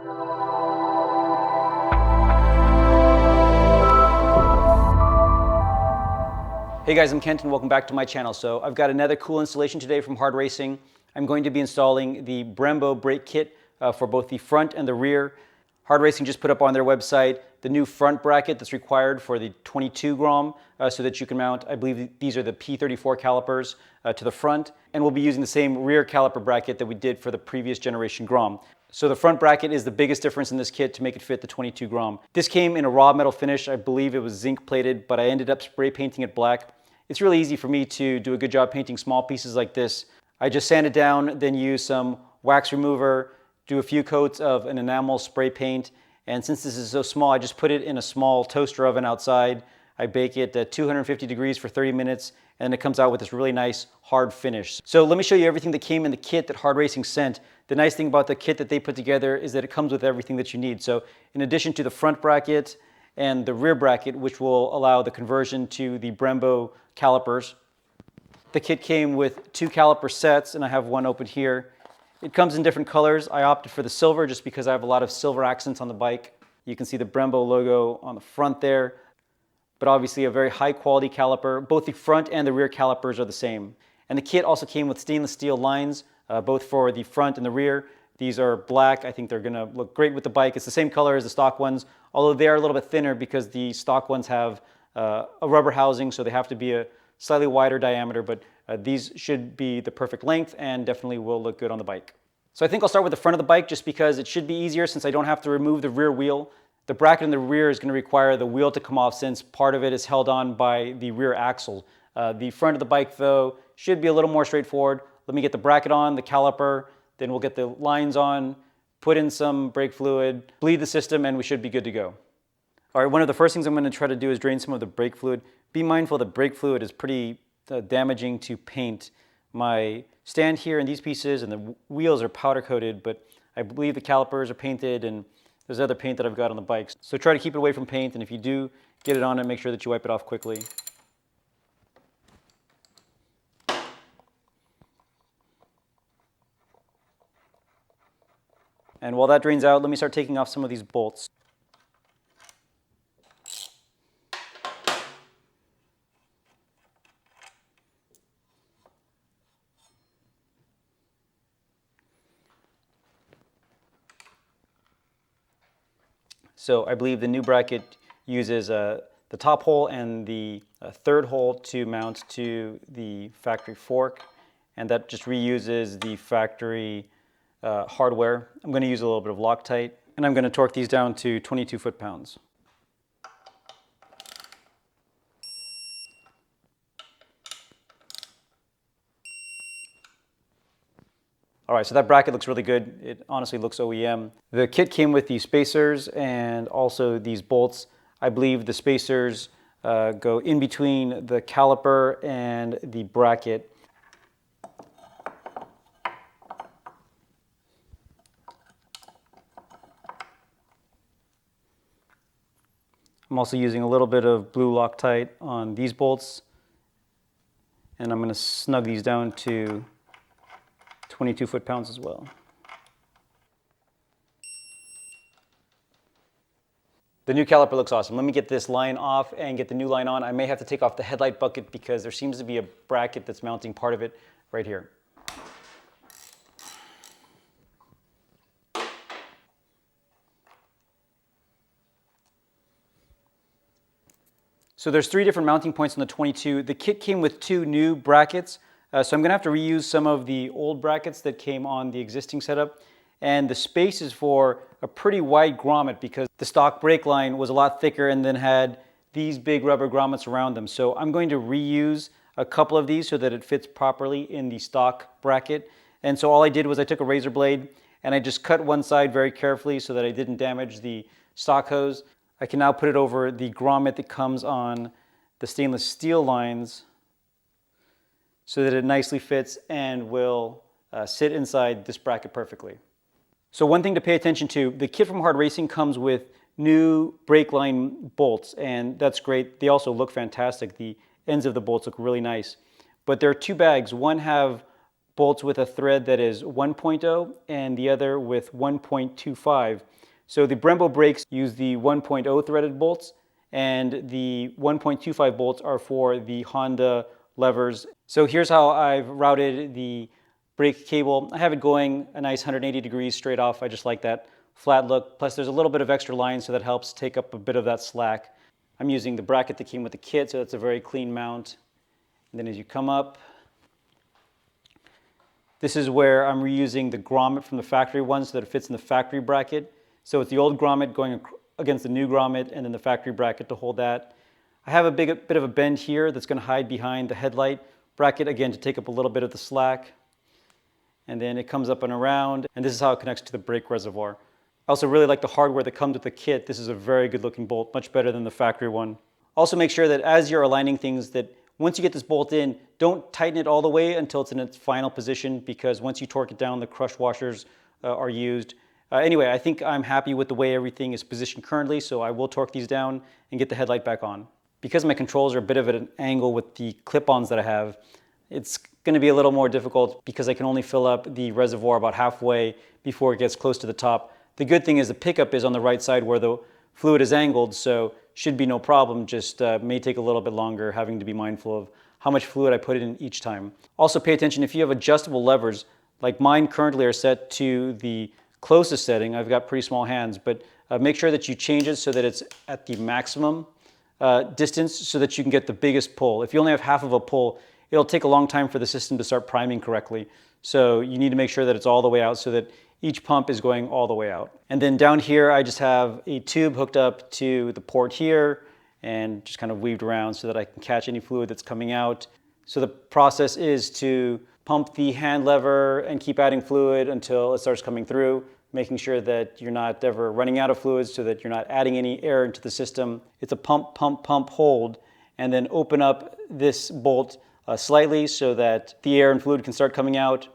Hey guys, I'm Kent and welcome back to my channel. So I've got another cool installation today from Hard Racing. I'm going to be installing the Brembo brake kit for both the front and the rear. Hard Racing just put up on their website the new front bracket that's required for the 22 Grom so that you can mount, I believe these are the P34 calipers to the front, and we'll be using the same rear caliper bracket that we did for the previous generation Grom. So the front bracket is the biggest difference in this kit to make it fit the 22 Grom. This came in a raw metal finish. I believe it was zinc plated, but I ended up spray painting it black. It's really easy for me to do a good job painting small pieces like this. I just sand it down, then use some wax remover, do a few coats of an enamel spray paint, and since this is so small, I just put it in a small toaster oven outside. I bake it at 250 degrees for 30 minutes, and it comes out with this really nice hard finish. So let me show you everything that came in the kit that Hard Racing sent. The nice thing about the kit that they put together is that it comes with everything that you need. So in addition to the front bracket and the rear bracket, which will allow the conversion to the Brembo calipers, the kit came with 2 caliper sets, and I have one open here. It comes in different colors. I opted for the silver just because I have a lot of silver accents on the bike. You can see the Brembo logo on the front there, but obviously a very high quality caliper. Both the front and the rear calipers are the same. And the kit also came with stainless steel lines, both for the front and the rear. These are black. I think they're gonna look great with the bike. It's the same color as the stock ones, although they are a little bit thinner because the stock ones have a rubber housing, so they have to be a slightly wider diameter, but these should be the perfect length and definitely will look good on the bike. So I think I'll start with the front of the bike just because it should be easier since I don't have to remove the rear wheel. The bracket in the rear is going to require the wheel to come off since part of it is held on by the rear axle. The front of the bike though should be a little more straightforward. Let me get the bracket on, the caliper, then we'll get the lines on, put in some brake fluid, bleed the system, and we should be good to go. All right, one of the first things I'm going to try to do is drain some of the brake fluid. Be mindful that brake fluid is pretty damaging to paint. My stand here and these pieces and the wheels are powder coated, but I believe the calipers are painted and there's other paint that I've got on the bike. So try to keep it away from paint, and if you do get it on it, make sure that you wipe it off quickly. And while that drains out, let me start taking off some of these bolts. So I believe the new bracket uses the top hole and the third hole to mount to the factory fork, and that just reuses the factory hardware. I'm going to use a little bit of Loctite, and I'm going to torque these down to 22 foot-pounds. All right, so that bracket looks really good. It honestly looks OEM. The kit came with these spacers and also these bolts. I believe the spacers go in between the caliper and the bracket. I'm also using a little bit of blue Loctite on these bolts, and I'm going to snug these down to 22 foot-pounds as well. The new caliper looks awesome. Let me get this line off and get the new line on. I may have to take off the headlight bucket because there seems to be a bracket that's mounting part of it right here. So there's 3 different mounting points on the 22. The kit came with 2 new brackets. So I'm going to have to reuse some of the old brackets that came on the existing setup. And the space is for a pretty wide grommet because the stock brake line was a lot thicker and then had these big rubber grommets around them. So I'm going to reuse a couple of these so that it fits properly in the stock bracket. And so all I did was I took a razor blade and I just cut one side very carefully so that I didn't damage the stock hose. I can now put it over the grommet that comes on the stainless steel lines so that it nicely fits and will sit inside this bracket perfectly. So one thing to pay attention to, the kit from Hard Racing comes with new brake line bolts, and that's great. They also look fantastic. The ends of the bolts look really nice. But there are 2 bags. One have bolts with a thread that is 1.0 and the other with 1.25. So the Brembo brakes use the 1.0 threaded bolts, and the 1.25 bolts are for the Honda levers. So here's how I've routed the brake cable. I have it going a nice 180 degrees straight off. I just like that flat look. Plus there's a little bit of extra line, so that helps take up a bit of that slack. I'm using the bracket that came with the kit, so it's a very clean mount. And then as you come up, this is where I'm reusing the grommet from the factory one so that it fits in the factory bracket. So it's the old grommet going against the new grommet, and then the factory bracket to hold that. I have a bit of a bend here that's going to hide behind the headlight bracket, again to take up a little bit of the slack. And then it comes up and around, and this is how it connects to the brake reservoir. I also really like the hardware that comes with the kit. This is a very good looking bolt, much better than the factory one. Also make sure that as you're aligning things, that once you get this bolt in, don't tighten it all the way until it's in its final position, because once you torque it down, the crush washers are used. Anyway, I think I'm happy with the way everything is positioned currently, so I will torque these down and get the headlight back on. Because my controls are a bit of at an angle with the clip-ons that I have, it's going to be a little more difficult because I can only fill up the reservoir about halfway before it gets close to the top. The good thing is the pickup is on the right side where the fluid is angled, so should be no problem, just may take a little bit longer, having to be mindful of how much fluid I put in each time. Also pay attention if you have adjustable levers, like mine currently are set to the closest setting. I've got pretty small hands, but make sure that you change it so that it's at the maximum distance so that you can get the biggest pull. If you only have half of a pull, it'll take a long time for the system to start priming correctly. So you need to make sure that it's all the way out so that each pump is going all the way out. And then down here, I just have a tube hooked up to the port here and just kind of weaved around so that I can catch any fluid that's coming out. So the process is to pump the hand lever and keep adding fluid until it starts coming through, making sure that you're not ever running out of fluid so that you're not adding any air into the system. It's a pump, pump, pump, hold, and then open up this bolt slightly so that the air and fluid can start coming out,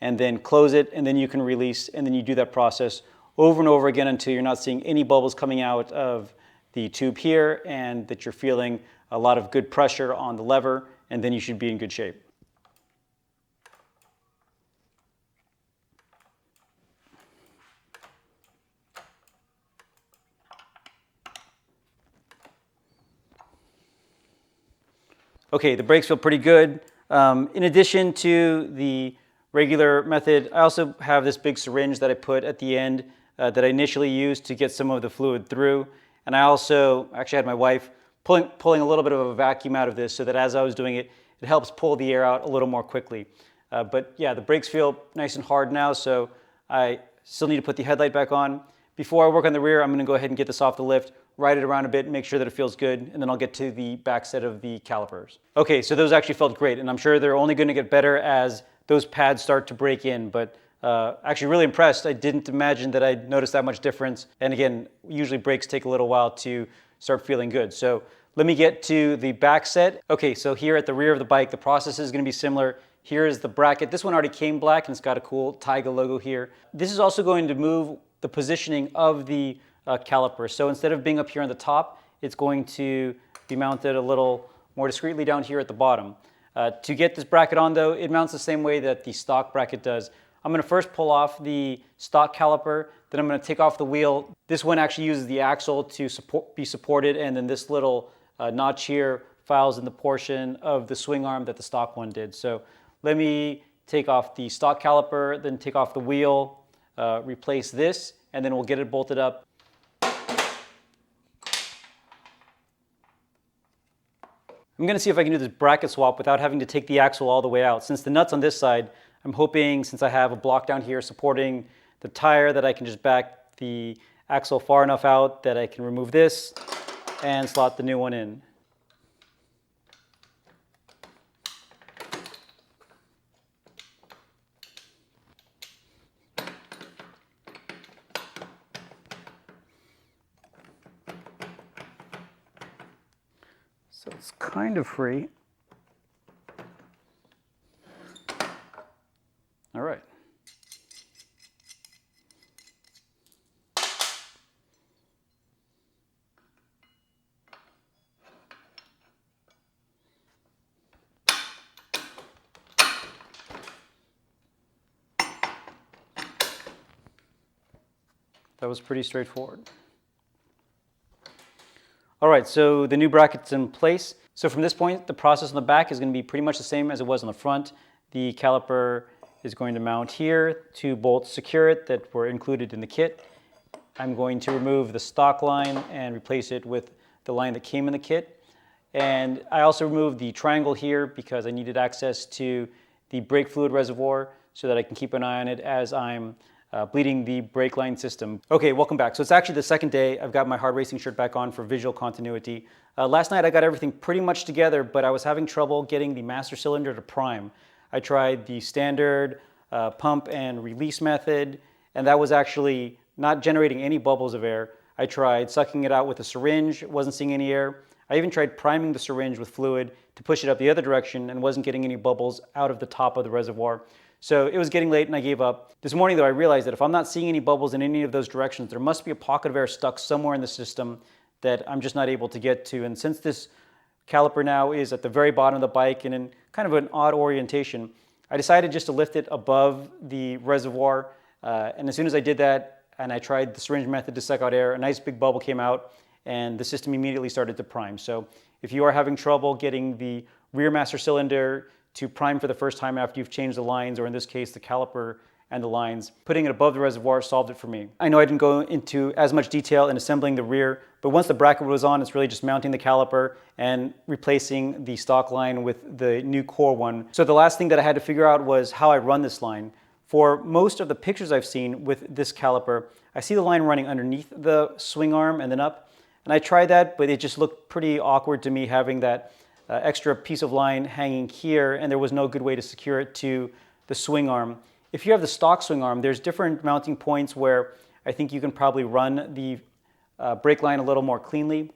and then close it, and then you can release, and then you do that process over and over again until you're not seeing any bubbles coming out of the tube here, and that you're feeling a lot of good pressure on the lever, and then you should be in good shape. Okay, the brakes feel pretty good. In addition to the regular method, I also have this big syringe that I put at the end that I initially used to get some of the fluid through. And I also actually had my wife pulling a little bit of a vacuum out of this so that as I was doing it, it helps pull the air out a little more quickly. But yeah, the brakes feel nice and hard now, so I still need to put the headlight back on. Before I work on the rear, I'm going to go ahead and get this off the lift, ride it around a bit, make sure that it feels good, and then I'll get to the back set of the calipers. Okay, so those actually felt great, and I'm sure they're only going to get better as those pads start to break in, but actually really impressed. I didn't imagine that I'd notice that much difference. And again, usually brakes take a little while to start feeling good. So let me get to the back set. Okay, so here at the rear of the bike, the process is going to be similar. Here is the bracket. This one already came black and it's got a cool Taiga logo here. This is also going to move the positioning of the caliper. So instead of being up here on the top, it's going to be mounted a little more discreetly down here at the bottom. To get this bracket on though, it mounts the same way that the stock bracket does. I'm going to first pull off the stock caliper, then I'm going to take off the wheel. This one actually uses the axle to be supported, and then this little notch here files in the portion of the swing arm that the stock one did. So let me take off the stock caliper, then take off the wheel, replace this, and then we'll get it bolted up. I'm going to see if I can do this bracket swap without having to take the axle all the way out. Since the nut's on this side, I'm hoping, since I have a block down here supporting the tire, that I can just back the axle far enough out that I can remove this and slot the new one in. So it's kind of free. All right. That was pretty straightforward. All right, so the new bracket's in place. So from this point, the process on the back is going to be pretty much the same as it was on the front. The caliper is going to mount here, 2 bolts secure it that were included in the kit. I'm going to remove the stock line and replace it with the line that came in the kit. And I also removed the triangle here because I needed access to the brake fluid reservoir so that I can keep an eye on it as I'm bleeding the brake line system. Okay, welcome back. So it's actually the second day. I've got my hard racing shirt back on for visual continuity. Last night I got everything pretty much together, but I was having trouble getting the master cylinder to prime. I tried the standard pump and release method, and that was actually not generating any bubbles of air. I tried sucking it out with a syringe, wasn't seeing any air. I even tried priming the syringe with fluid to push it up the other direction and wasn't getting any bubbles out of the top of the reservoir. So it was getting late and I gave up. This morning though, I realized that if I'm not seeing any bubbles in any of those directions, there must be a pocket of air stuck somewhere in the system that I'm just not able to get to. And since this caliper now is at the very bottom of the bike and in kind of an odd orientation, I decided just to lift it above the reservoir. And as soon as I did that and I tried the syringe method to suck out air, a nice big bubble came out and the system immediately started to prime. So if you are having trouble getting the rear master cylinder to prime for the first time after you've changed the lines, or in this case, the caliper and the lines, putting it above the reservoir solved it for me. I know I didn't go into as much detail in assembling the rear, but once the bracket was on, it's really just mounting the caliper and replacing the stock line with the new core one. So the last thing that I had to figure out was how I run this line. For most of the pictures I've seen with this caliper, I see the line running underneath the swing arm and then up. And I tried that, but it just looked pretty awkward to me having that extra piece of line hanging here, and there was no good way to secure it to the swing arm. If you have the stock swing arm, there's different mounting points where I think you can probably run the brake line a little more cleanly.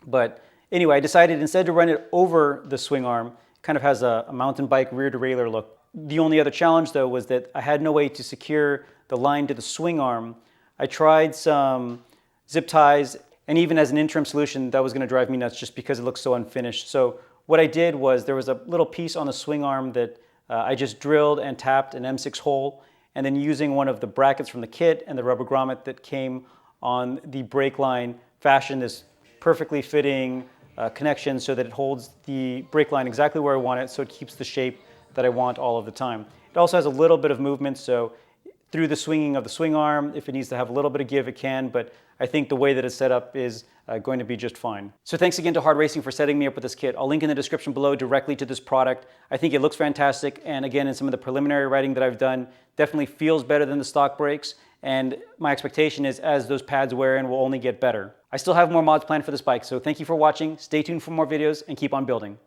But anyway, I decided instead to run it over the swing arm. It kind of has a mountain bike rear derailleur look. The only other challenge though was that I had no way to secure the line to the swing arm. I tried some zip ties, and even as an interim solution, that was going to drive me nuts just because it looks so unfinished. So what I did was there was a little piece on the swing arm that I just drilled and tapped an M6 hole, and then using one of the brackets from the kit and the rubber grommet that came on the brake line, fashioned this perfectly fitting connection so that it holds the brake line exactly where I want it, so it keeps the shape that I want all of the time. It also has a little bit of movement, so through the swinging of the swing arm, if it needs to have a little bit of give, it can, but I think the way that it's set up is going to be just fine. So thanks again to Hard Racing for setting me up with this kit. I'll link in the description below directly to this product. I think it looks fantastic, and again, in some of the preliminary writing that I've done, definitely feels better than the stock brakes, and my expectation is as those pads wear in, will only get better. I still have more mods planned for this bike, so thank you for watching, stay tuned for more videos, and keep on building.